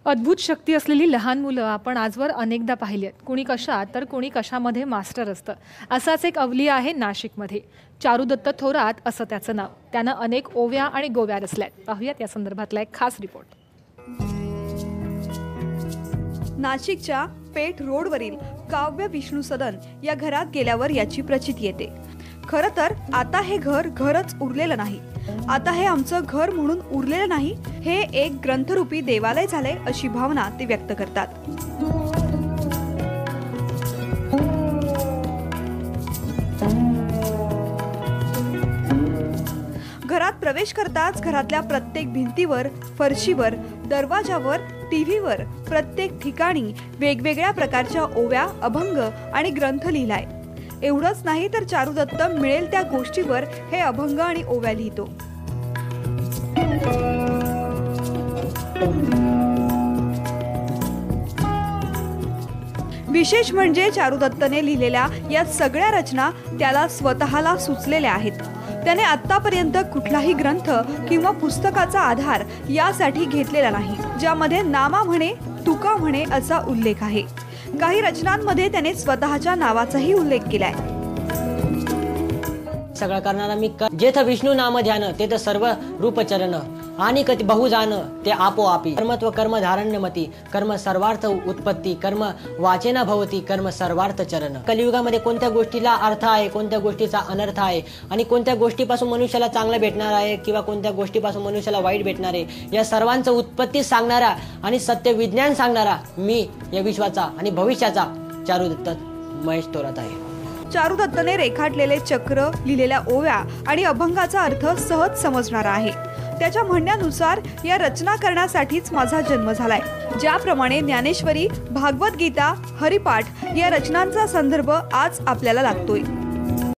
अद्भुत शक्ती असलेली लहान मुलं आपण आजवर अनेकदा पाहिली आहेत. कुणी कशात तर कुणी कशामध्ये मास्टर असतं. असाच एक अवली आहे नाशिकमध्ये. चारुदत्त थोरात असं त्याचं नाव. त्यानं अनेक ओव्या आणि गोव्या रचल्यात. पाहूयात या संदर्भातला एक खास रिपोर्ट. नाशिकच्या पेठ रोडवरील काव्य विष्णू सदन या घरात गेल्यावर याची प्रचिती येते. खरं तर आता हे घर घरच उरलेलं नाही, आता हे आमचं घर म्हणून उरलेलं नाही, हे एक ग्रंथरूपी देवालय झाले अशी भावना ते व्यक्त करतात. घरात प्रवेश करताच घरातल्या प्रत्येक भिंतीवर, फरशीवर, दरवाजावर, टीव्हीवर प्रत्येक ठिकाणी वेगवेगळ्या प्रकारच्या ओव्या, अभंग आणि ग्रंथ लिहिलाय. एवढंच नाही तर चारुदत्त मिळेल त्या गोष्टीवर हे अभंग आणि ओव्या लिहितो. विशेष म्हणजे चारुदत्तने लिहिलेल्या या सगळ्या रचना त्याला स्वतःला सुचलेल्या आहेत. त्याने आतापर्यंत कुठलाही ग्रंथ किंवा पुस्तकाचा आधार यासाठी घेतलेला नाही ज्यामध्ये नामा म्हणे, तुका म्हणे असा उल्लेख आहे. काही रचनांमध्ये त्याने स्वतःच्या नावाचाही उल्लेख केलाय. सगळं करणारा मी जेथ विष्णू नाम ध्यान तेथ सर्व रूप चरण आणि कति बहु जान ते आपोआपी कर्मत्व कर्म धारण्यमती कर्म सर्वार्थ उत्पत्ती कर्म वाचेना भवती कर्म सर्वार्थ चरण. कलियुगामध्ये कोणत्या गोष्टीला अर्थ आहे, कोणत्या गोष्टीचा अनर्थ आहे आणि कोणत्या गोष्टीपासून मनुष्याला चांगलं भेटणार आहे किंवा कोणत्या गोष्टीपासून मनुष्याला वाईट भेटणार आहे या सर्वांचं उत्पत्ती सांगणारा आणि सत्य विज्ञान सांगणारा मी या विश्वाचा आणि भविष्याचा चारुदत्त महेश थोरात आहे. चारुदत्तने रेखाटलेले चक्र, लिहिलेल्या ओव्या आणि अभंगाचा अर्थ सहज समजणारा आहे. त्याच्या म्हणण्यानुसार या रचना करण्यासाठीच माझा जन्म झालाय. ज्याप्रमाणे ज्ञानेश्वरी, भागवत गीता, हरिपाठ या रचनांचा संदर्भ आज आपल्याला लागतोय.